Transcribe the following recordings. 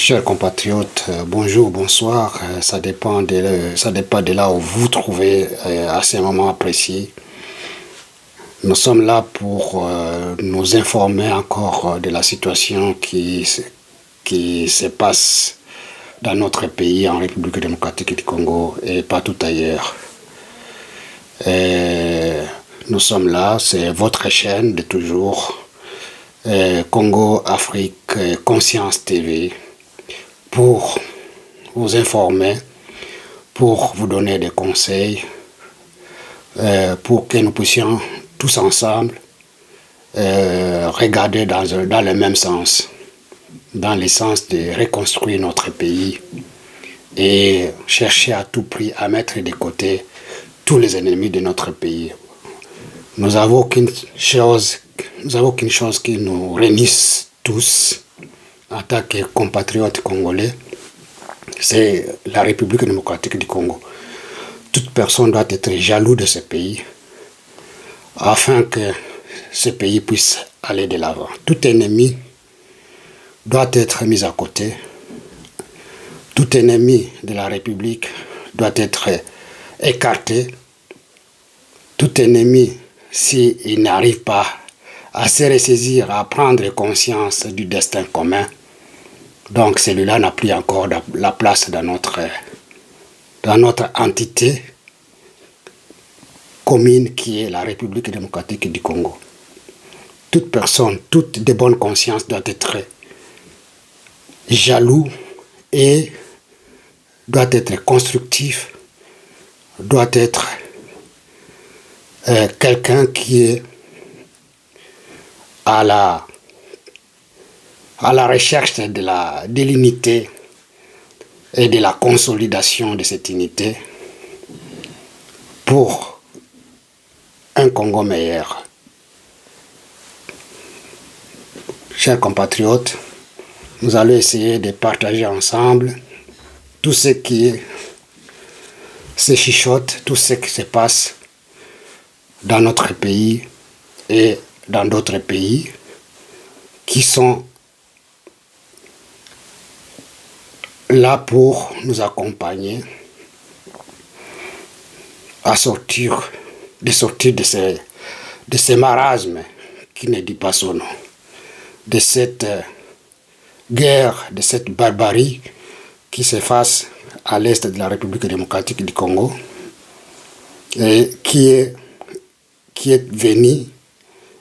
Chers compatriotes, bonjour, bonsoir. Ça dépend de là où vous vous trouvez à ces moments précis. Nous sommes là pour nous informer encore de la situation qui se passe dans notre pays, en République démocratique du Congo et partout ailleurs. Nous sommes là, c'est votre chaîne de toujours, Congo Afrique Conscience TV, pour vous informer, pour vous donner des conseils, pour que nous puissions tous ensemble regarder dans le même sens, dans le sens de reconstruire notre pays et chercher à tout prix à mettre de côté tous les ennemis de notre pays. Nous n'avons qu'une chose qui nous réunisse tous en tant que compatriotes congolais, c'est la République démocratique du Congo. Toute personne doit être jaloux de ce pays afin que ce pays puisse aller de l'avant. Tout ennemi doit être mis à côté. Tout ennemi de la République doit être écarté. Tout ennemi, s'il n'arrive pas à se ressaisir, à prendre conscience du destin commun, donc celui-là n'a plus encore la place dans notre entité commune qui est la République démocratique du Congo. Toute personne, toute de bonne conscience doit être jaloux et doit être constructif, doit être quelqu'un qui est à la recherche de l'unité et de la consolidation de cette unité pour un Congo meilleur. Chers compatriotes, nous allons essayer de partager ensemble tout ce qui se chuchote, tout ce qui se passe dans notre pays et dans d'autres pays qui sont là pour nous accompagner à sortir de ce marasme qui ne dit pas son nom, de cette guerre, de cette barbarie qui s'efface à l'est de la République démocratique du Congo et qui est venue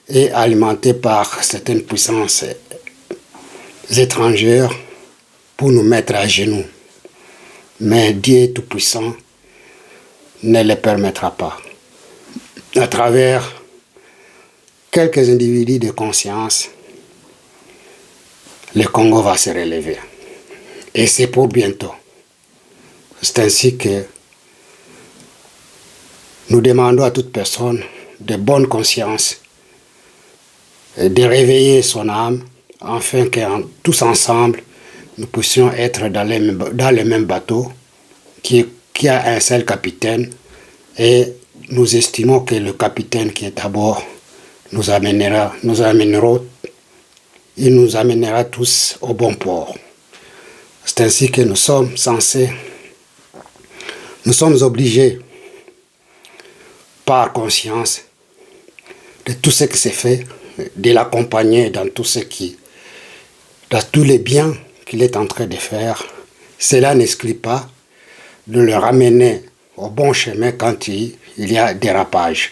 et alimentée par certaines puissances étrangères pour nous mettre à genoux. Mais Dieu Tout-Puissant ne le permettra pas. À travers quelques individus de conscience, le Congo va se relever. Et c'est pour bientôt. C'est ainsi que nous demandons à toute personne de bonne conscience de réveiller son âme afin que tous ensemble nous puissions être dans le même bateau qui a un seul capitaine, et nous estimons que le capitaine qui est à bord nous amènera tous au bon port. C'est ainsi que nous sommes obligés par conscience de tout ce qui s'est fait, de l'accompagner dans tous les biens qu'il est en train de faire. Cela n'exclut pas de le ramener au bon chemin quand il y a dérapage.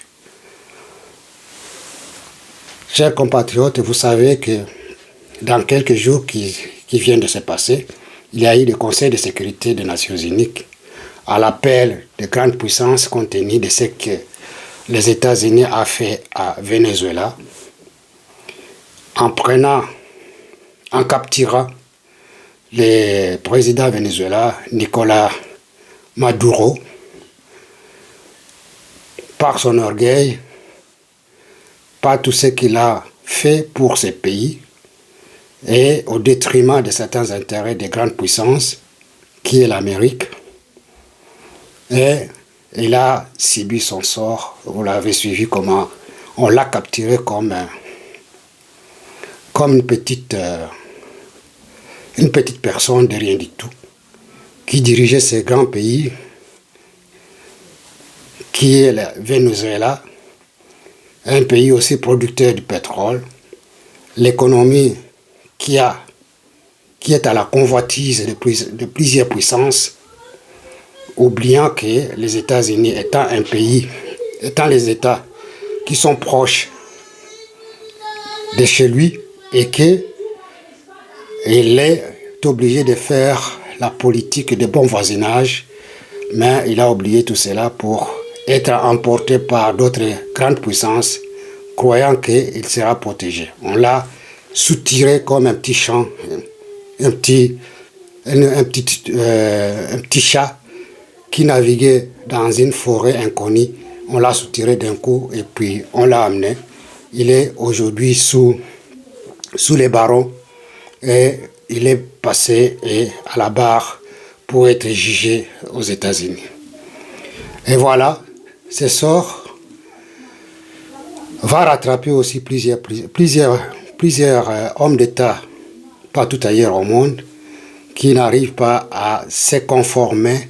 Chers compatriotes, vous savez que dans quelques jours qui viennent de se passer, il y a eu le Conseil de sécurité des Nations Unies à l'appel des grandes puissances compte tenu de ce que les États-Unis ont fait à Venezuela en capturant le président vénézuélien Nicolas Maduro par son orgueil, par tout ce qu'il a fait pour ce pays et au détriment de certains intérêts des grandes puissances qui est l'Amérique. Et il a subi son sort. Vous l'avez suivi comment on l'a capturé comme une petite une petite personne de rien du tout, qui dirigeait ce grand pays, qui est le Venezuela, un pays aussi producteur de pétrole, l'économie qui est à la convoitise de plusieurs puissances, oubliant que les États-Unis étant les États qui sont proches de chez lui et qu'il est obligé de faire la politique de bon voisinage, mais il a oublié tout cela pour être emporté par d'autres grandes puissances, croyant qu'il sera protégé. On l'a soutiré comme un petit champ, un petit chat qui naviguait dans une forêt inconnue. On l'a soutiré d'un coup et puis on l'a amené. Il est aujourd'hui sous les barreaux et il est passé à la barre pour être jugé aux États-Unis. Et voilà, ce sort va rattraper aussi plusieurs hommes d'État partout ailleurs au monde qui n'arrivent pas à se conformer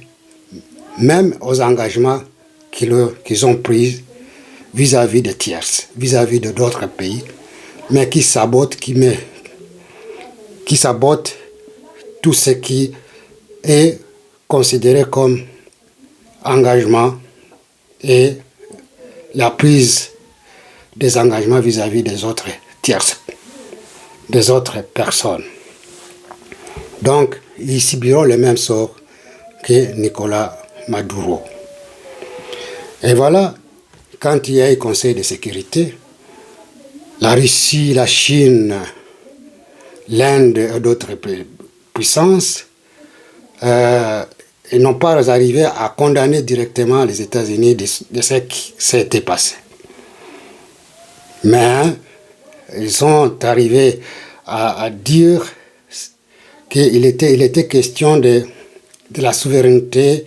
même aux engagements qu'ils ont pris vis-à-vis de tierces, vis-à-vis de d'autres pays, mais qui sabotent tout ce qui est considéré comme engagement et la prise des engagements vis-à-vis des autres tierces, des autres personnes. Donc, ils subiront le même sort que Nicolás Maduro. Et voilà, quand il y a eu Conseil de sécurité, la Russie, la Chine, l'Inde et d'autres puissances ils n'ont pas arrivé à condamner directement les États-Unis de ce qui s'était passé. Mais ils sont arrivés à dire qu'il était question de la souveraineté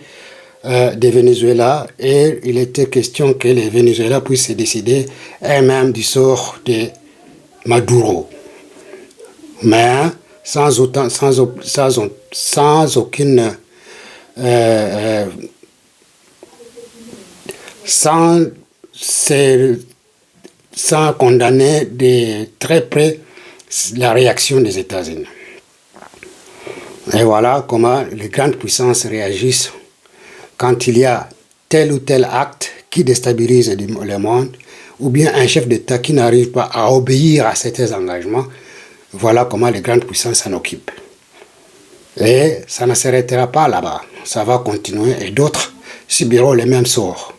des Venezuela et il était question que les Venezuela puissent se décider eux-mêmes du sort de Maduro. Mais sans aucune sans condamner de très près la réaction des États-Unis. Et voilà comment les grandes puissances réagissent quand il y a tel ou tel acte qui déstabilise le monde, ou bien un chef d'État qui n'arrive pas à obéir à certains engagements. Voilà comment les grandes puissances s'en occupent. Et ça ne s'arrêtera pas là-bas. Ça va continuer et d'autres subiront le même sort.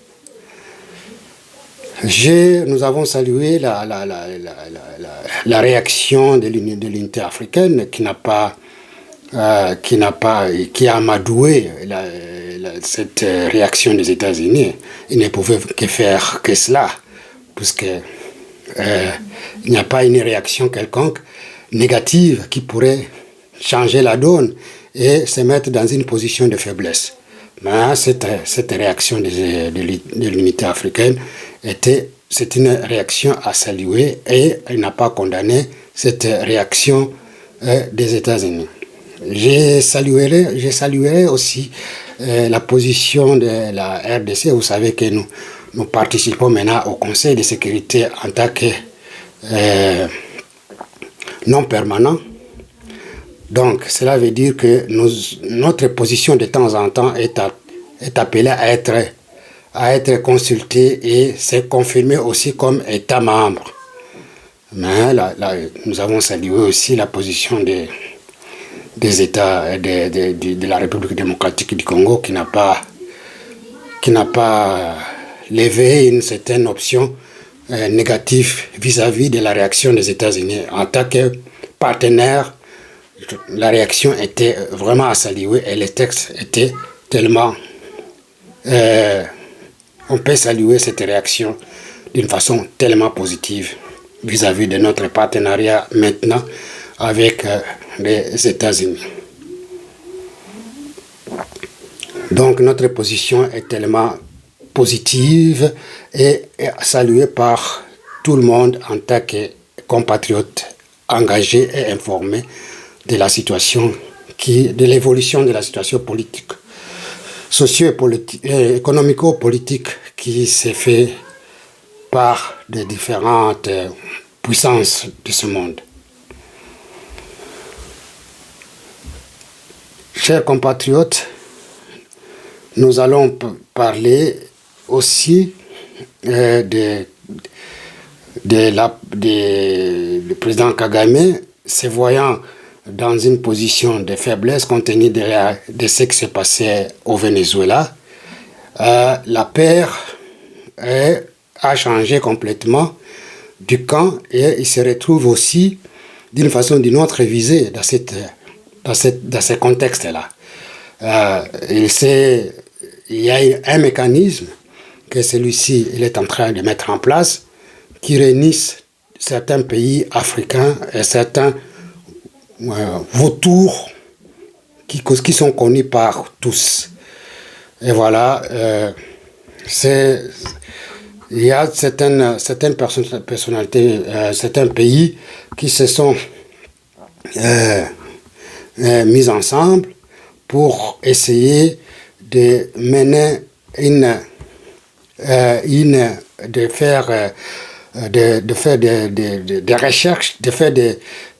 Nous avons salué la réaction de l'unité africaine qui a amadoué cette réaction des États-Unis. Ils ne pouvaient que faire que cela, puisque il n'y a pas une réaction quelconque négative qui pourrait changer la donne et se mettre dans une position de faiblesse. Mais cette réaction de l'unité africaine c'est une réaction à saluer et il n'a pas condamné cette réaction des États-Unis. Je saluerai aussi la position de la RDC. Vous savez que nous participons maintenant au Conseil de sécurité en tant que non permanent. Donc, cela veut dire que notre position de temps en temps est appelée à être consultée et c'est confirmé aussi comme État membre. Mais nous avons salué aussi la position des États de la République démocratique du Congo qui n'a pas levé une certaine option négative vis-à-vis de la réaction des États-Unis. En tant que partenaire, la réaction était vraiment à saluer et les textes étaient tellement... on peut saluer cette réaction d'une façon tellement positive vis-à-vis de notre partenariat maintenant avec les États-Unis. Donc notre position est tellement positive et saluée par tout le monde en tant que compatriotes engagés et informés de la situation, de l'évolution de la situation politique, économico-politique qui s'est fait par les différentes puissances de ce monde. Chers compatriotes, nous allons parler aussi du président Kagame, se voyant dans une position de faiblesse compte tenu de ce qui s'est passé au Venezuela. La paire a changé complètement du camp et il se retrouve aussi d'une façon ou d'une autre visé dans ce contexte-là. Il y a un mécanisme que celui-ci est en train de mettre en place qui réunissent certains pays africains et certains vautours qui sont connus par tous. Et voilà, il y a certaines personnalités, certains pays qui se sont mis ensemble pour essayer de mener de faire des recherches, de faire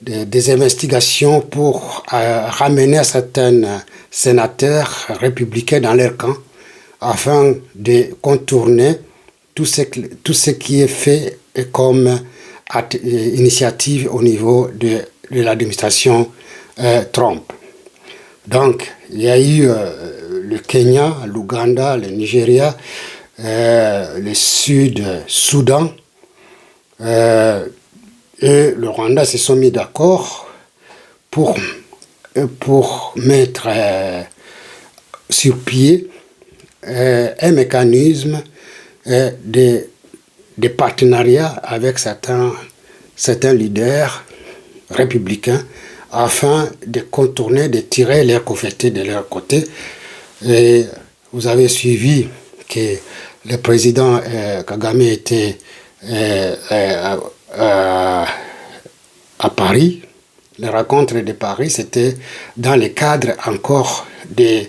des investigations pour ramener certains sénateurs républicains dans leur camp afin de contourner tout ce qui est fait comme initiative au niveau de l'administration Trump. Donc, il y a eu le Kenya, l'Ouganda, le Nigeria, le Sud-Soudan et le Rwanda se sont mis d'accord pour mettre sur pied un mécanisme de partenariat avec certains leaders républicains afin de contourner, de tirer les convertis de leur côté. Et vous avez suivi que le président Kagame était à Paris. La rencontre de Paris, c'était dans le cadre encore de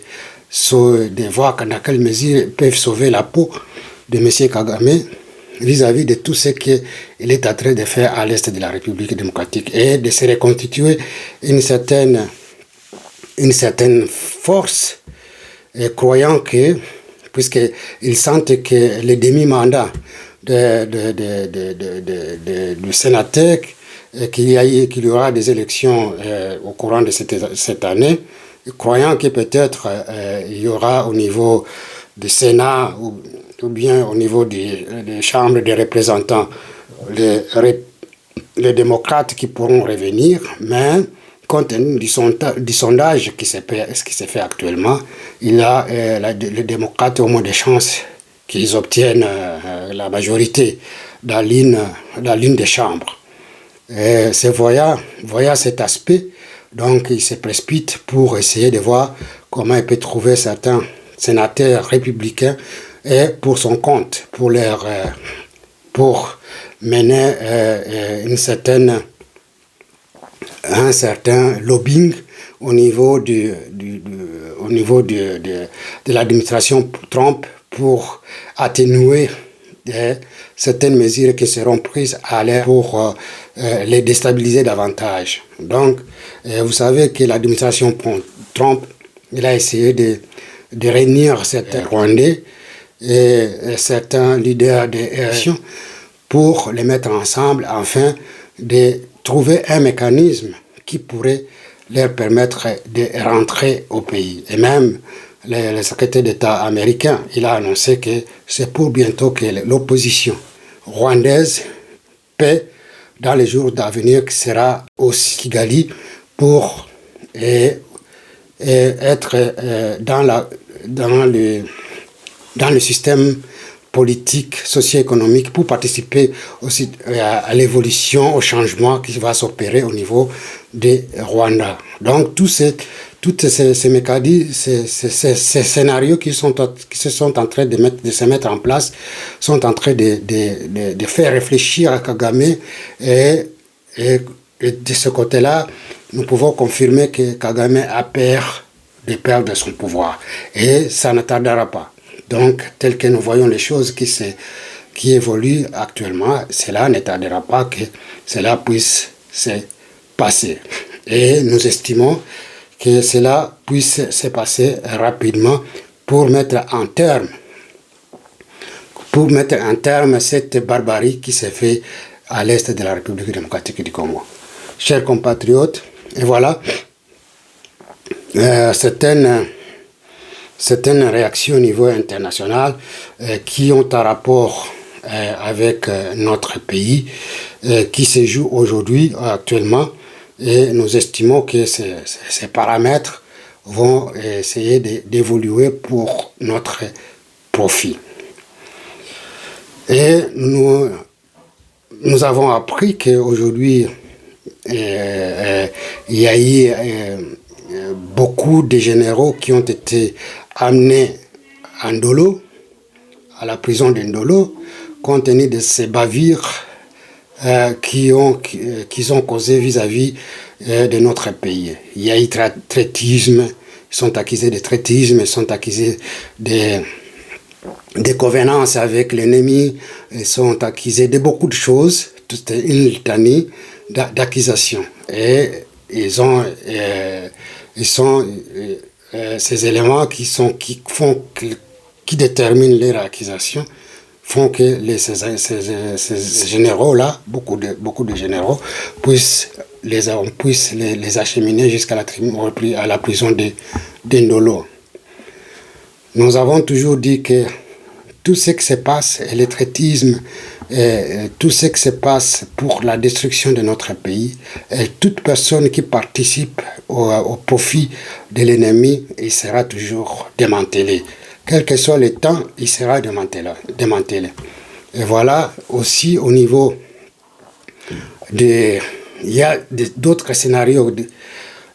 voir dans quelle mesure ils peuvent sauver la peau de M. Kagame vis-à-vis de tout ce qu'il est en train de faire à l'est de la République démocratique et de se reconstituer une certaine force, et croyant que, puisqu'ils sentent que le demi-mandat du sénateur, qu'il y aura des élections au courant de cette année, croyant que peut-être il y aura au niveau du Sénat ou bien au niveau des chambres des représentants les démocrates qui pourront revenir, mais compte tenu du sondage qui se fait actuellement, il a les démocrates ont moins de chances qu'ils obtiennent la majorité dans l'une des chambres. Et voyant cet aspect, donc il se précipite pour essayer de voir comment il peut trouver certains sénateurs républicains et pour son compte, pour mener un certain lobbying au niveau de l'administration Trump pour atténuer certaines mesures qui seront prises pour les déstabiliser davantage. Donc, vous savez que l'administration Trump, il a essayé de réunir certains Rwandais et certains leaders des régions pour les mettre ensemble afin de trouver un mécanisme qui pourrait leur permettre de rentrer au pays. Et même le secrétaire d'État américain, il a annoncé que c'est pour bientôt que l'opposition rwandaise paie dans les jours d'avenir, qui sera au Kigali pour être dans le système politique, socio-économique, pour participer aussi à l'évolution, au changement qui va s'opérer au niveau de Rwanda. Donc tous ces mécanismes, ces scénarios qui se sont en train de se mettre en place, sont en train de faire réfléchir à Kagame et de ce côté-là, nous pouvons confirmer que Kagame a peur de perdre son pouvoir. Et ça ne tardera pas. Donc, tel que nous voyons les choses qui évoluent actuellement, cela ne tardera pas que cela puisse se passer. Et nous estimons que cela puisse se passer rapidement pour mettre un terme à cette barbarie qui s'est faite à l'est de la République démocratique du Congo. Chers compatriotes, et voilà, certaines réactions au niveau international qui ont un rapport avec notre pays, qui se jouent aujourd'hui, actuellement, et nous estimons que ces paramètres vont essayer d'évoluer pour notre profit. Et nous avons appris qu'aujourd'hui, il y a eu beaucoup de généraux qui ont été amenés à Ndolo, à la prison de Ndolo, compte tenu de ces bavures qu'ils ont causé vis-à-vis de notre pays. Il y a eu traitisme, ils sont accusés de traitisme, ils sont accusés de convenances avec l'ennemi, ils sont accusés de beaucoup de choses, toute une litanie d'accusations. Et ces éléments qui déterminent leur accusation font que ces généraux-là, beaucoup de généraux, puissent les acheminer jusqu'à la prison de Ndolo. Nous avons toujours dit que tout ce qui se passe, et le traitisme, tout ce qui se passe pour la destruction de notre pays, et toute personne qui participe au profit de l'ennemi, il sera toujours démantelé. Quel que soit le temps, il sera démantelé. Et voilà, aussi au niveau il y a d'autres scénarios.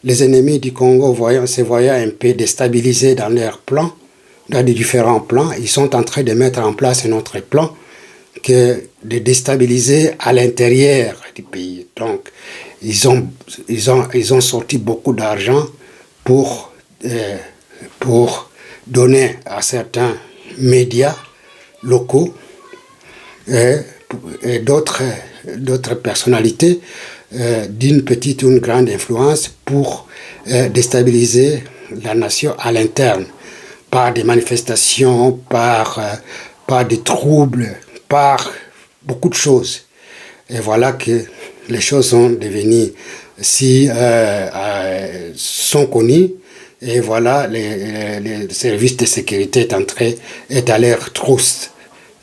Les ennemis du Congo se voyant un peu déstabilisés dans leurs plans, dans les différents plans, ils sont en train de mettre en place un autre plan que de déstabiliser à l'intérieur du pays. Donc, ils ont sorti beaucoup d'argent pour donner à certains médias locaux et d'autres personnalités d'une petite ou une grande influence pour déstabiliser la nation à l'interne, par des manifestations, par des troubles, par beaucoup de choses. Et voilà que les choses sont devenues sont connues. Et voilà, les services de sécurité est à leur trousse.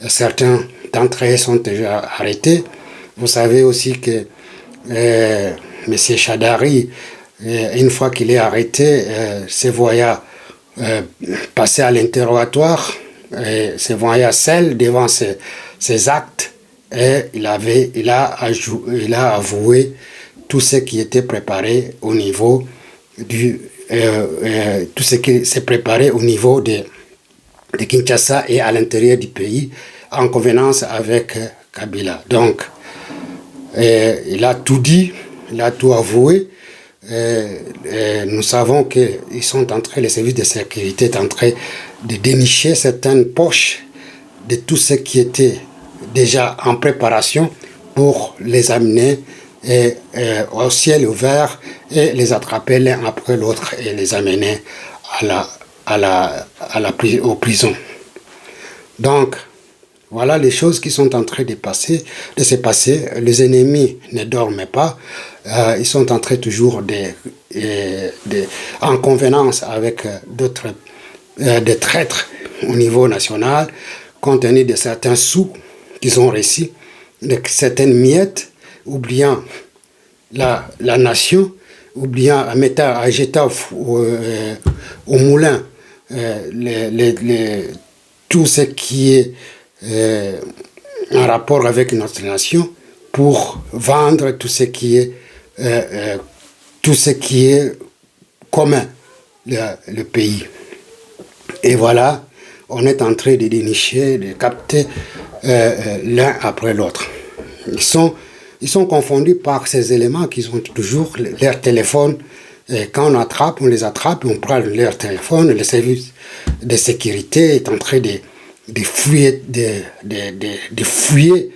Certains d'entre eux sont déjà arrêtés. Vous savez aussi que M. Chadari, une fois qu'il est arrêté, se voyait passer à l'interrogatoire, se voyait seul devant ses actes, et il a avoué tout ce qui était préparé au niveau tout ce qui s'est préparé au niveau de Kinshasa et à l'intérieur du pays, en convenance avec Kabila. Donc, il a tout dit, il a tout avoué. Nous savons que les services de sécurité sont en train de dénicher certaines poches de tout ce qui était déjà en préparation pour les amener au ciel ouvert et les attraper l'un après l'autre et les amener aux prisons. Donc, voilà les choses qui sont en train de se passer. Les ennemis ne dorment pas. Ils sont en train toujours en convenance avec des traîtres au niveau national, compte tenu de certains sous qu'ils ont reçus, de certaines miettes, oubliant la nation, oubliant à jeter au moulin tout ce qui est en rapport avec notre nation, pour vendre tout ce qui est commun, le pays. Et voilà, on est en train de dénicher, de capter l'un après l'autre. ils sont confondus par ces éléments qui ont toujours leur téléphone. Et quand on les attrape, on prend leur téléphone, le service de sécurité est en train de fouiller, de fouiller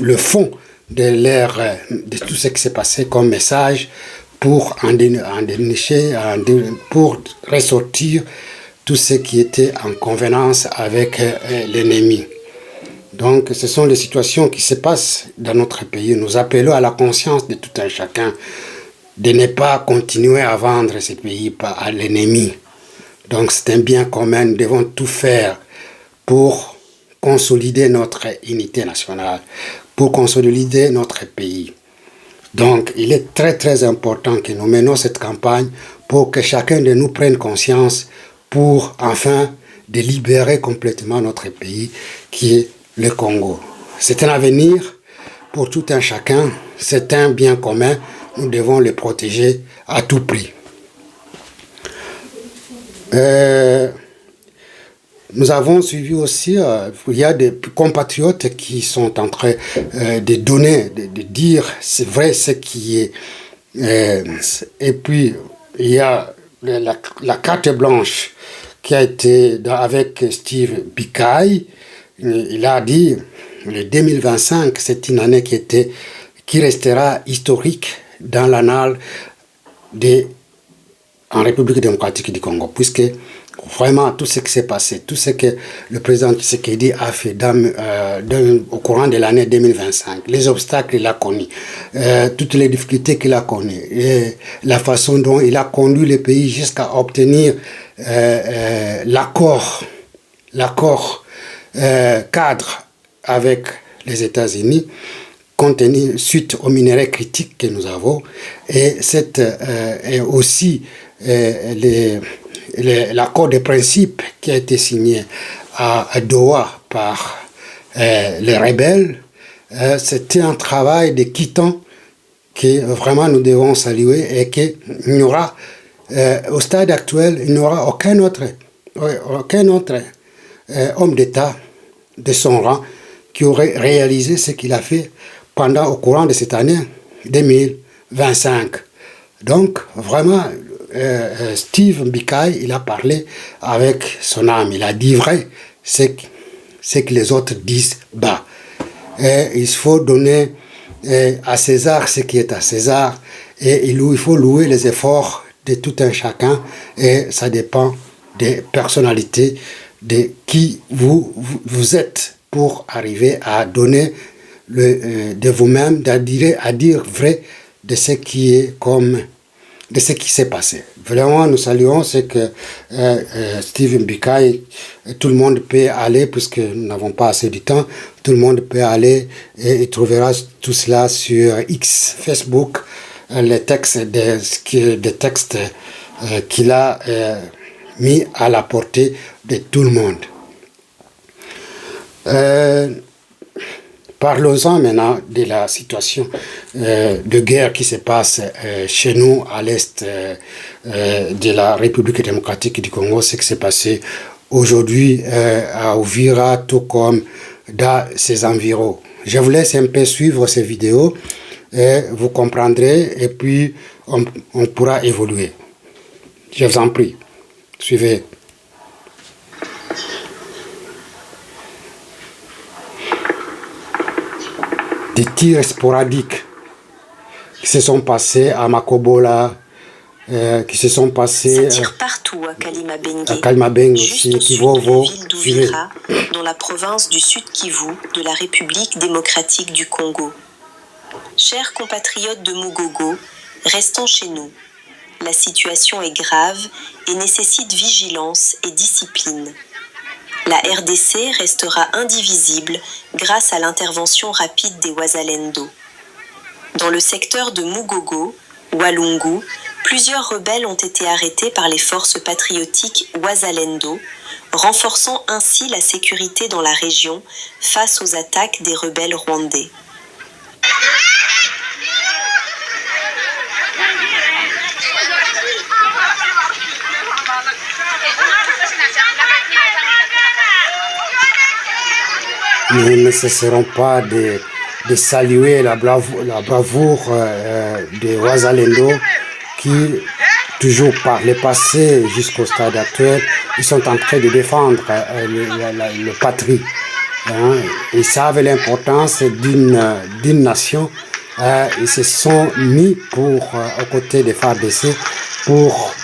le fond de tout ce qui s'est passé comme message pour en dénicher, pour ressortir tout ce qui était en convenance avec l'ennemi. Donc, ce sont les situations qui se passent dans notre pays. Nous appelons à la conscience de tout un chacun de ne pas continuer à vendre ce pays à l'ennemi. Donc, c'est un bien commun. Nous devons tout faire pour consolider notre unité nationale, pour consolider notre pays. Donc, il est très, très important que nous menions cette campagne pour que chacun de nous prenne conscience pour, enfin, de libérer complètement notre pays, qui est le Congo. C'est un avenir pour tout un chacun, c'est un bien commun, nous devons le protéger à tout prix. Nous avons suivi aussi, il y a des compatriotes qui sont en train de donner, de dire c'est vrai ce qui est. Et puis, il y a la carte blanche qui a été avec Steve Bikai. Il a dit le 2025, c'est une année qui restera historique dans l'annale en République démocratique du Congo, puisque vraiment tout ce qui s'est passé, tout ce que le président Tshisekedi a fait au courant de l'année 2025, les obstacles qu'il a connus, toutes les difficultés qu'il a connues, et la façon dont il a conduit le pays jusqu'à obtenir l'accord cadre avec les États-Unis, suite aux minerais critiques que nous avons, et aussi l'accord de principe qui a été signé à Doha par les rebelles. C'était un travail de titan que vraiment nous devons saluer, et qu'il n'y aura, au stade actuel, il n'y aura aucun autre homme d'État de son rang qui aurait réalisé ce qu'il a fait au courant de cette année 2025. Donc, vraiment, Steve Bikai, il a parlé avec son âme. Il a dit vrai ce que les autres disent bas. Et il faut donner à César ce qui est à César. Et il faut louer les efforts de tout un chacun. Et ça dépend des personnalités, de qui vous êtes, pour arriver à donner de vous-même, à dire vrai de ce qui s'est passé. Vraiment, nous saluons ce que Steve Bikai, tout le monde peut aller, puisque nous n'avons pas assez de temps, tout le monde peut aller et il trouvera tout cela sur X, Facebook, les textes qu'il a mis à la portée de tout le monde. Parlons-en maintenant de la situation de guerre qui se passe chez nous à l'est de la République démocratique du Congo, ce qui s'est passé aujourd'hui à Uvira, tout comme dans ses environs. Je vous laisse un peu suivre ces vidéos et vous comprendrez, et puis on pourra évoluer. Je vous en prie, suivez. Des tirs sporadiques qui se sont passés à Makobola, qui se sont passés ça tire partout à Kalima-Bengue, à Kalima-Bengue aussi, juste au sud Kivovo, de la ville d'Uvira, dans la province du Sud Kivu de la République démocratique du Congo. Chers compatriotes de Mugogo, restons chez nous. La situation est grave et nécessite vigilance et discipline. La RDC restera indivisible grâce à l'intervention rapide des Wazalendo. Dans le secteur de Mugogo, Walungu, plusieurs rebelles ont été arrêtés par les forces patriotiques Wazalendo, renforçant ainsi la sécurité dans la région face aux attaques des rebelles rwandais. Nous ne cesserons pas de de saluer la bravoure de Wazalendo qui, toujours par le passé jusqu'au stade actuel, ils sont en train de défendre le patrie. Hein. Ils savent l'importance d'une nation. Ils se sont mis aux côtés des FARDC pour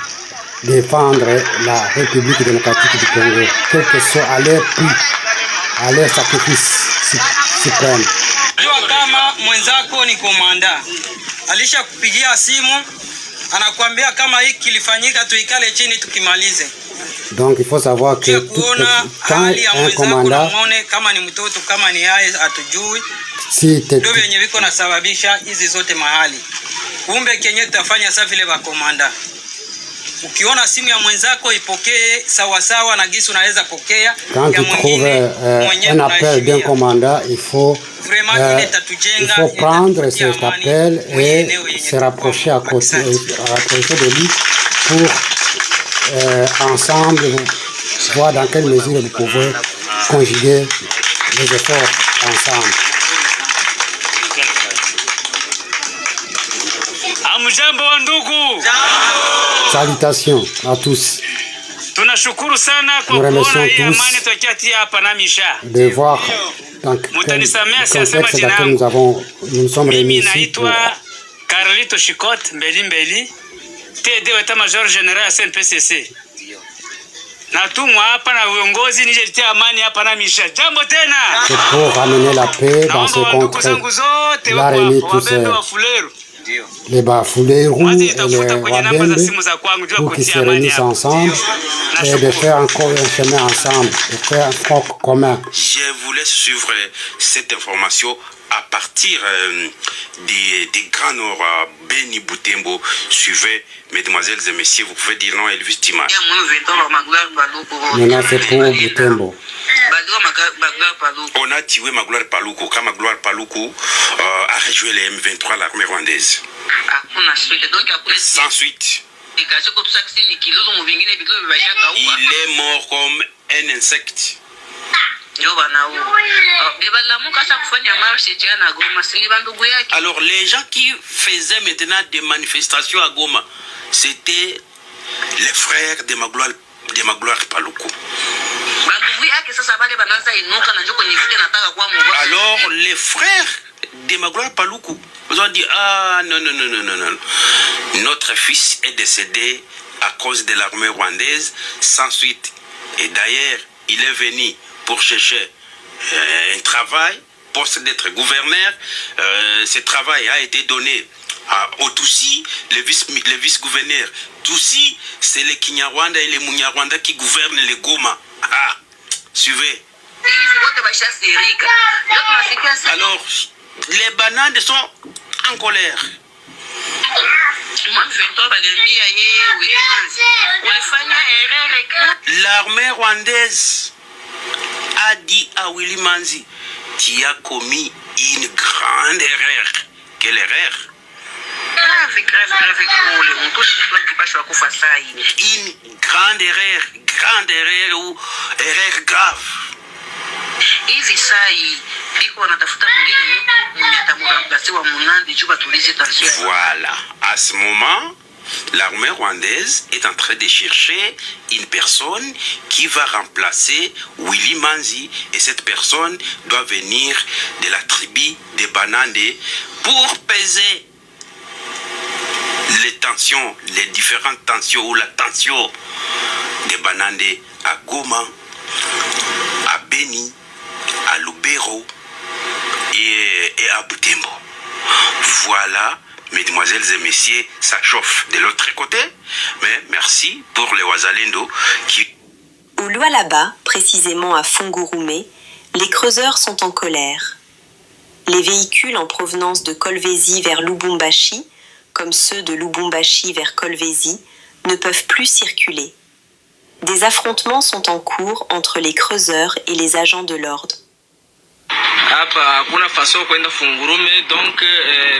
défendre la République démocratique du Congo, quel que soit à leur prix, à leur sacrifice suprême. Jua kama mwenzako ni komanda, alisha kupigia simu, anakuambia kama hiki kilifanyika, tuikale chini tukimalize. Donc il faut savoir que quand un commandant, kama ni mtoto kama ni yeye atujui, ndio wenye viko nasababisha hizi zote mahali. Kumbe kenye tutafanya sasa vile ba komanda. Ukiona simu ya mwenzako ipokee sawa sawa na gisi unaweza pokea. Quand tu trouves un appel d'un commandant, il faut prendre cet appel et se rapprocher de lui pour ensemble voir dans quelle mesure vous pouvez conjuguer les efforts ensemble. Salutations à tous. Nous remercions tous de voir dans quel contexte dans lequel nous sommes réunis ici pour... Carlito Chikot, Mbeli, TD État-Major Général ya CNPSC. Natumwa hapa na viongozi nije litia amani hapa na Misha. Jambo tena. C'est pour ramener la paix dans ce contrées. Il a réuni tous les Bafoulerou et les Wabembe pour qu'ils se réunissent ensemble et de faire encore un chemin ensemble, de faire un front commun. Je voulais suivre cette information à partir des Grands Nord, Beni Butembo. Suivez, mesdemoiselles et messieurs, vous pouvez dire non, Elvis Tima. Maintenant, c'est pour Butembo. On a tué Magloire Paluku, quand Magloire Paluku a rejoint les M23, l'armée rwandaise. Sans suite. Il est mort comme un insecte. Alors les gens qui faisaient maintenant des manifestations à Goma, c'était les frères de Magloire Paluku. Alors les frères de Magloire Paluku ils ont dit ah non, notre fils est décédé à cause de l'armée rwandaise sans suite. Et d'ailleurs il est venu pour chercher un travail, poste d'être gouverneur. Ce travail a été donné au Tutsi, le vice-gouverneur. Tutsi, c'est les Kinyarwanda et les Munyarwanda qui gouvernent les Goma. Ah, suivez. Alors, les bananes sont en colère. L'armée rwandaise a dit à Willy Manzi, tu as commis une grande erreur. Quelle erreur? Une grande erreur ou erreur grave. Voilà, à ce moment, l'armée rwandaise est en train de chercher une personne qui va remplacer Willy Manzi et cette personne doit venir de la tribu des Banande pour peser les tensions, les différentes tensions ou la tension des Banande à Goma, à Beni, à Lubero et à Butembo. Voilà, mesdemoiselles et messieurs, ça chauffe de l'autre côté, mais merci pour les Wazalendo qui... Au Lualaba, précisément à Fongourumé, les creuseurs sont en colère. Les véhicules en provenance de Kolwezi vers Lubumbashi, comme ceux de Lubumbashi vers Kolwezi, ne peuvent plus circuler. Des affrontements sont en cours entre les creuseurs et les agents de l'ordre. hapa hakuna faso kwenda Fungurume, donc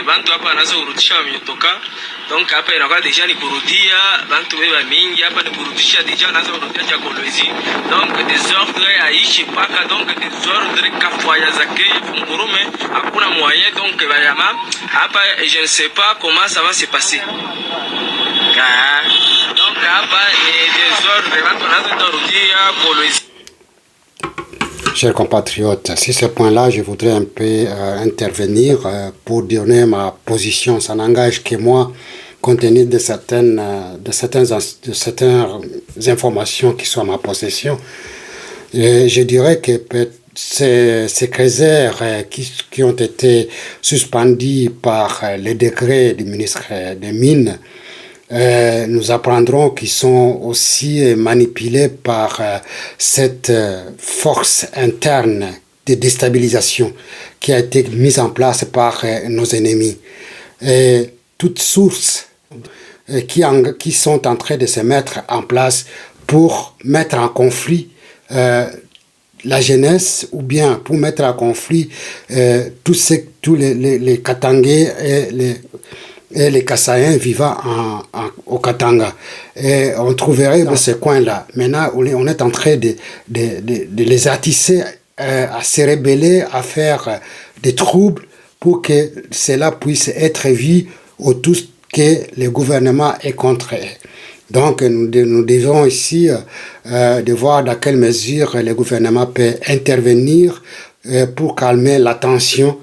bantu hapa anaanza kurudisha wametoka, donc hapa inakuwa deja ni kurudia bantu beba mingi hapa, ni kurudisha deja anaanza kurudia cha Kolwezi, donc desordre aishi paka, donc desordre kafaya zake Fungurume hakuna moyen, donc bayama hapa je ne sais pas comment ça va se passer. Donc hapa ni desordre bantu anaanza kurudia Kolwezi. Chers compatriotes, sur ce point-là, je voudrais un peu intervenir pour donner ma position. Ça n'engage que moi, compte tenu de certaines informations qui sont à ma possession. Et je dirais que ces critères qui ont été suspendus par les décrets du ministre des Mines, nous apprendrons qu'ils sont aussi manipulés par cette force interne de déstabilisation qui a été mise en place par nos ennemis. Et toutes sources qui sont en train de se mettre en place pour mettre en conflit la jeunesse, ou bien pour mettre en conflit tous les Katangais et les Kassaïens vivant au Katanga. Et on trouverait dans ce coin-là. Maintenant, on est en train de les attisser à se rebeller, à faire des troubles pour que cela puisse être vu autour que le gouvernement est contre eux. Donc, nous devons ici de voir dans quelle mesure le gouvernement peut intervenir pour calmer la tension,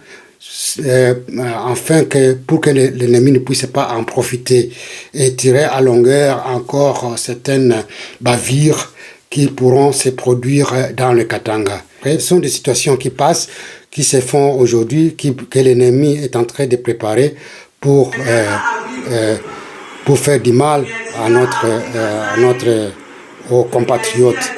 pour que l'ennemi ne puisse pas en profiter et tirer à longueur encore certaines bavures qui pourront se produire dans le Katanga. Ce sont des situations qui passent, qui se font aujourd'hui, que l'ennemi est en train de préparer pour faire du mal aux compatriotes.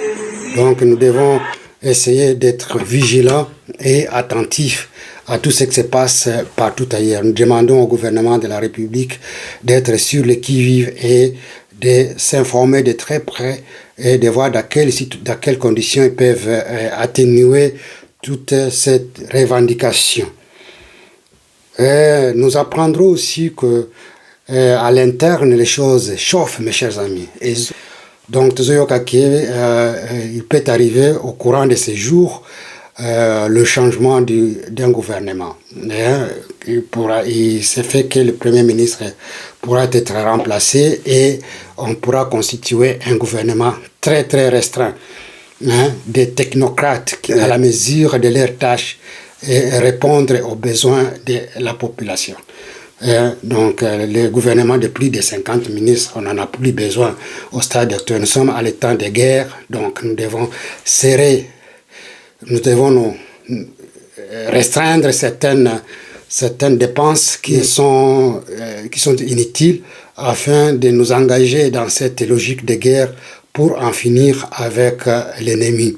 Donc nous devons essayer d'être vigilants et attentifs à tout ce qui se passe partout ailleurs. Nous demandons au gouvernement de la République d'être sur le qui-vive et de s'informer de très près et de voir dans quelles conditions ils peuvent atténuer toute cette revendication. Et nous apprendrons aussi que à l'interne les choses chauffent, mes chers amis. Et donc, il peut arriver au courant de ces jours le changement d'un gouvernement. Il se fait que le Premier ministre pourra être remplacé et on pourra constituer un gouvernement très très restreint, des technocrates qui, à la mesure de leurs tâches, et répondre aux besoins de la population. Donc, le gouvernement de plus de 50 ministres, on n'en a plus besoin au stade actuel. Nous sommes à l'état de guerre, donc nous devons nous restreindre certaines dépenses qui sont inutiles afin de nous engager dans cette logique de guerre pour en finir avec l'ennemi.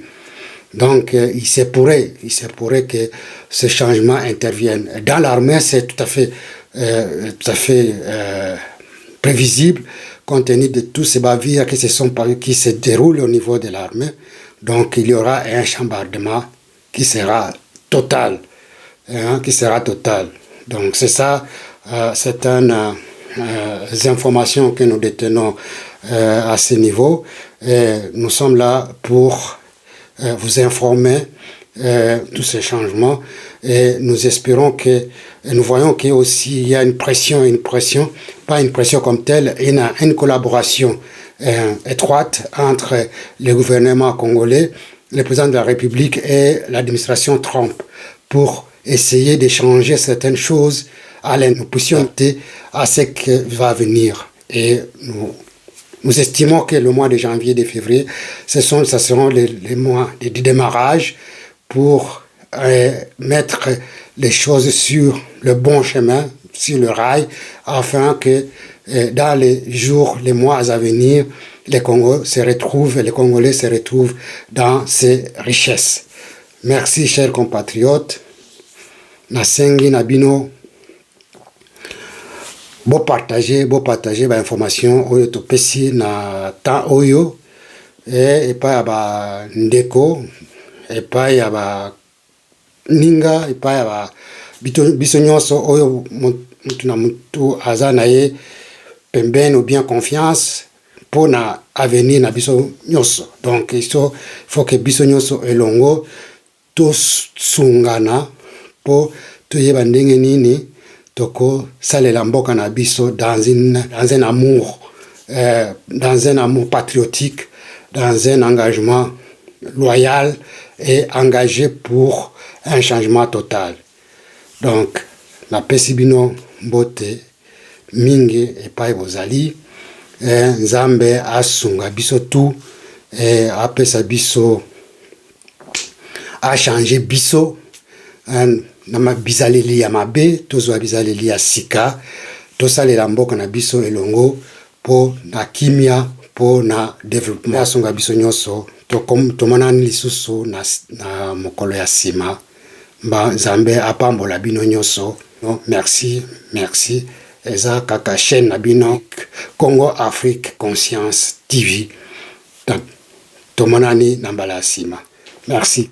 Donc, il se pourrait que ce changement intervienne. Dans l'armée, c'est tout à fait prévisible, compte tenu de tous ces bavures qui se déroulent au niveau de l'armée. Donc, il y aura un chambardement qui sera total. Donc, c'est ça, certaines informations que nous détenons à ce niveau. Et nous sommes là pour vous informer tous ces changements et nous espérons nous voyons qu'il y a une pression, pas une pression comme telle, une collaboration étroite entre le gouvernement congolais, le président de la République et l'administration Trump pour essayer de changer certaines choses nous puissions à ce qui va venir. Et nous estimons que le mois de janvier et de février, ce seront les mois de démarrage pour mettre les choses sur le bon chemin, sur le rail, afin que dans les mois à venir, les Congolais se retrouvent dans ces richesses. Merci, chers compatriotes. Nasengi Nabino. Bo partager information oyo topesi na temps oyo et pas ba ndeko et pas ya ba ninga epai ya biso nyonso oyo mutu na mutu aza na ye pembeni ou bien confiance pour na avenir na biso nyonso. Donc il faut que biso nyonso elongo tosungana po toyeba ndenge nini toko salela mboka na biso dans un amour patriotique, dans un engagement loyal et engagé pour un changement total. Donc na pesi bino mbote mingi epai bozali, Nzambe asunga biso tu, apesa biso, a changé biso, na bizaleli ya mabe, tozwa bizaleli ya sika, tosalela mboka na biso elongo, po na kimia, po na développement. Asunga biso nyonso, tomonani lisusu na mokolo ya sima, Nzambe apambola bino nyonso. Merci, merci. Eza kaka chaîne na bino Congo Afrique Conscience TV. Tomonani na mbala sima. Merci.